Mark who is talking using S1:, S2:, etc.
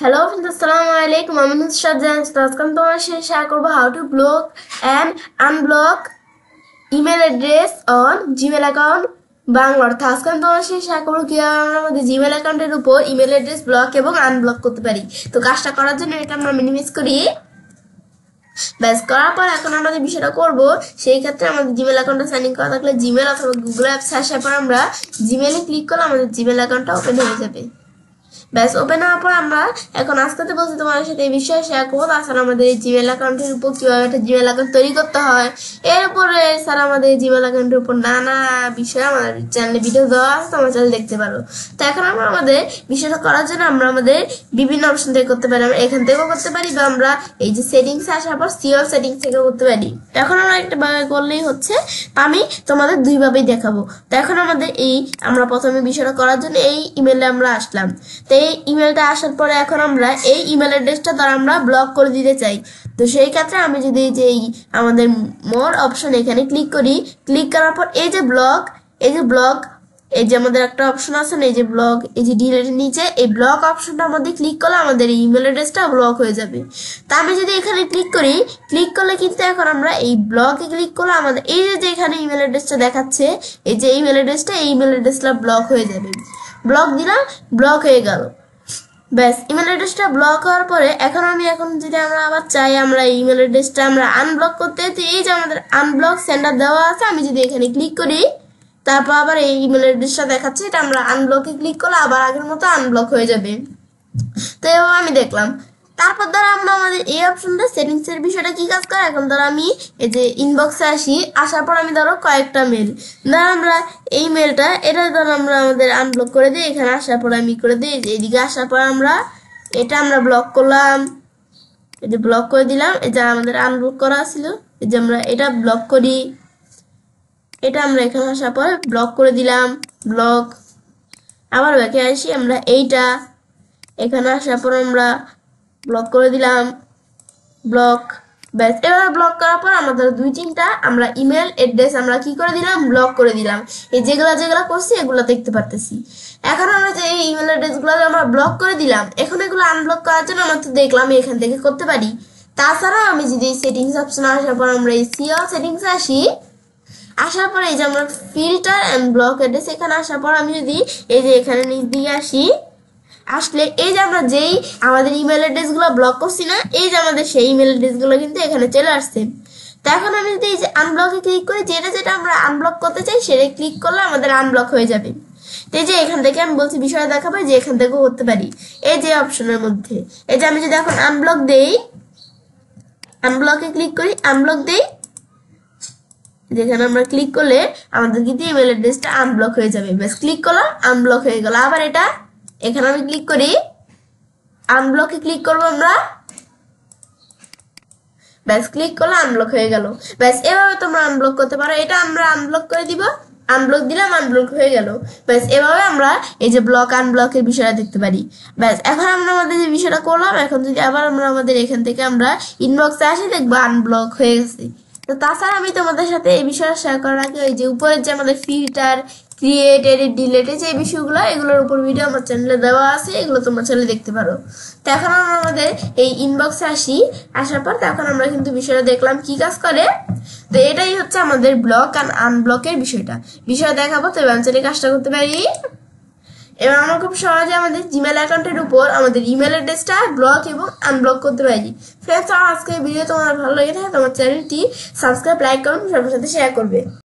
S1: Hello friends, Assalamualaikum. I'm Nusrat Jain. আজকে আমি তোমার সাথে শেয়ার করব how to block and unblock email address on Gmail account Bangla. অর্থাৎ আজকে আমি তোমার সাথে শেয়ার করব কিভাবে আমরা আমাদের Gmail অ্যাকাউন্টের উপর ইমেল অ্যাড্রেস ব্লক এবং আনব্লক করতে পারি। তো কাজটা করার জন্য এটা আমরা মিনিমাইজ করি। ব্যাস করার পর এখন আমরা যে বিষয়টা করব সেই ক্ষেত্রে আমাদের জিমেল অ্যাকাউন্টে সাইন ইন করা থাকলে জিমেল অথবা গুগল অ্যাপস আসার পর আমরা জিমেলে ক্লিক করলে আমাদের জিমেল অ্যাকাউন্টটা ওপেন হয়ে যাবে। ব্যাস ওপেন হওয়ার পর আমরা এখন আজকে বলছি তোমাদের সাথে এই বিষয়ে শেয়ার করবো। তাছাড়া আমাদের জিমেল অ্যাকাউন্টের উপর কিভাবে একটা জিমেল অ্যাকাউন্ট তৈরি করতে হয়, এর উপরে স্যার আমাদের জিমেল অ্যাকাউন্টের উপর নানা বিষয়ে আমাদের চ্যানেলে ভিডিও দেওয়া আছে, তোমার চ্যানেল দেখতে পারো। তো এখন আমরা আমাদের বিষয়টা করার জন্য আমরা আমাদের বিভিন্ন অপশন থেকে করতে পারি। আমরা এখান থেকেও করতে পারি বা আমরা এই যে সেটিংস আসার পর সিওর সেটিংস থেকেও করতে পারি। এখন আমরা একটা ভাবে করলেই হচ্ছে, আমি তোমাদের দুইভাবেই দেখাবো। তো এখন আমাদের আমরা প্রথমে বিষয়টা করার জন্য এই ইমেলে আমরা আসলাম। তো এই ইমেলটা আসার পরে এখন আমরা এই ইমেল অ্যাড্রেসটা দ্বারা আমরা ব্লক করে দিতে চাই। তো সেই ক্ষেত্রে আমি যদি যে আমাদের মোর অপশন এখানে ক্লিক করি, ক্লিক করার পর এই যে ব্লক এই যে আমাদের একটা অপশন আছে না, এই যে ব্লক, এই যে ডিলেটের নিচে এই ব্লক অপশনটা আমাদের ক্লিক করলে আমাদের এই ইমেল অ্যাড্রেসটা ব্লক হয়ে যাবে। তা আমি যদি এখানে ক্লিক করি, ক্লিক করলে কিন্তু এখন আমরা এই ব্লকে ক্লিক করলে আমাদের এই যে এখানে ইমেল অ্যাড্রেসটা দেখাচ্ছে, এই যে ইমেল অ্যাড্রেসটা, এই ইমেল অ্যাড্রেসটা ব্লক হয়ে যাবে। ব্লক দিলাম, ব্লক হয়ে গেল। ব্যাস ইমেল অ্যাড্রেসটা ব্লক হওয়ার পরে এখন যদি আমরা আবার চাই আমরা এই ইমেল অ্যাড্রেসটা আমরা আনব্লক করতে, তো এই যে আমাদের আনব্লক সেন্টার দেওয়া আছে, আমি যদি এখানে ক্লিক করি তারপর আবার এই ইমেল অ্যাড্রেসটা দেখাচ্ছে, এটা আমরা আনব্লকে ক্লিক করলে আবার আগের মতো আনব্লক হয়ে যাবে। তো এভাবে আমি দেখলাম। তারপর ধরো আমরা আমাদের এই অপশনটা সেটিংস এর বিষয়টা কি কাজ করে, এখন ধরো আমি এই যে ইনবক্সে আসার পর আমি ধরো কয়েকটা মেল, ধরো আমরা এই মেলটা এটা ধরো আমরা আমাদের আনব্লক করে দিই। এখানে আসার পর আমি করে দিই, এইদিকে আসার পর আমরা এটা আমরা ব্লক করলাম, এই যে ব্লক করে দিলাম। এই যে আমাদের আনব্লক করা ছিল, এই যে আমরা এটা ব্লক করি, এটা আমরা এখানে আসার পর ব্লক করে দিলাম, ব্লক। আবার ব্যাকে আসি, আমরা এইটা এখানে আসার পর আমরা ব্লক করে দিলাম, ব্লক। ব্যাস এভাবে ব্লক করার পর আমাদের দুই তিনটা আমরা ইমেল অ্যাড্রেস আমরা কি করে দিলাম, ব্লক করে দিলাম। এই যেগুলা করছি এগুলো দেখতে পারতেছি। এখন আমরা যে এই ইমেল অ্যাড্রেসগুলো আমরা ব্লক করে দিলাম, এখন এগুলো আনব্লক করার জন্য আমরা তো দেখলাম এখান থেকে করতে পারি। তাছাড়াও আমি যদি সেটিংস অপশন আসার পর আমরা এই সিওর সেটিংস আসার পরে এই যে আমরা ফিল্টার এন্ড ব্লক অ্যাড্রেস এখানে আসার পর আমি যদি এই যে এখানে নিচ দিয়ে আসলে এই যে আমরা যেই আমাদের ইমেল অ্যাড্রেস গুলো ব্লক করছি না, এই যে আমাদের সেই ইমেল অ্যাড্রেস গুলো কিন্তু এখানে চলে আসছে। তো এখন আমি যদি এই যে আনব্লকে ক্লিক করি, যেটা আমরা আনব্লক করতে চাই সেটা ক্লিক করলে আমাদের আনব্লক হয়ে যাবে। তো এই যে এখান থেকে আমি বলছি বিষয়টা দেখাবো যে এখান থেকেও করতে পারি। এই যে অপশনের মধ্যে এই যে আমি যদি এখন আনব্লক দেই, আনব্লকে ক্লিক করি, আনব্লক দেই, যেখানে আমরা ক্লিক করলে আমাদের কিন্তু ইমেল অ্যাড্রেসটা আনব্লক হয়ে যাবে। ব্যাস ক্লিক করলাম, আনব্লক হয়ে গেল। আবার এটা এখানে আমি ক্লিক করি, আনব্লকে ক্লিক করবো আমরা, ব্যাস ক্লিক করলে আনব্লক হয়ে গেল। ব্যাস এভাবে তোমরা আনব্লক করতে পারো। এটা আমরা আনব্লক করে দিব, আনব্লক দিলাম, আনব্লক হয়ে গেল। ব্যাস এভাবে আমরা এই যে ব্লক আনব্লকের বিষয়টা দেখতে পারি। ব্যাস এখন আমরা আমাদের যে বিষয়টা করলাম, এখন যদি আবার আমরা আমাদের এখান থেকে আমরা ইনবক্সে আসি, দেখবো আনব্লক হয়ে গেছে। তো তাছাড়া আমি তোমাদের সাথে এই বিষয়টা শেয়ার করার আগে ওই যে উপরের যে আমাদের ফিল্টার, ক্রিয়েট, এডিট, ডিলিট যে বিষয়গুলো, এগুলোর উপর ভিডিও আমার চ্যানেলে দেওয়া আছে, এগুলো তোমার চ্যানেলে দেখতে পারো। তো এখন আমরা আমাদের এই ইনবক্সে আসার পর তখন আমরা কিন্তু বিষয়টা দেখলাম কি কাজ করে। তো এটাই হচ্ছে আমাদের ব্লক আর আনব্লকের বিষয়টা দেখাবো। তো এবার চ্যানেলে কাজটা করতে পারি। এবার আমরা খুব সহজে আমাদের জিমেল অ্যাকাউন্টের উপর আমাদের ইমেল অ্যাড্রেসটা ব্লক এবং আনব্লক করতে পারি। ফ্রেন্ডস, আজকের ভিডিও তোমার ভালো লেগে থাকে তোমার চ্যানেলটি সাবস্ক্রাইব, লাইক করুন, সবার সাথে শেয়ার করবে।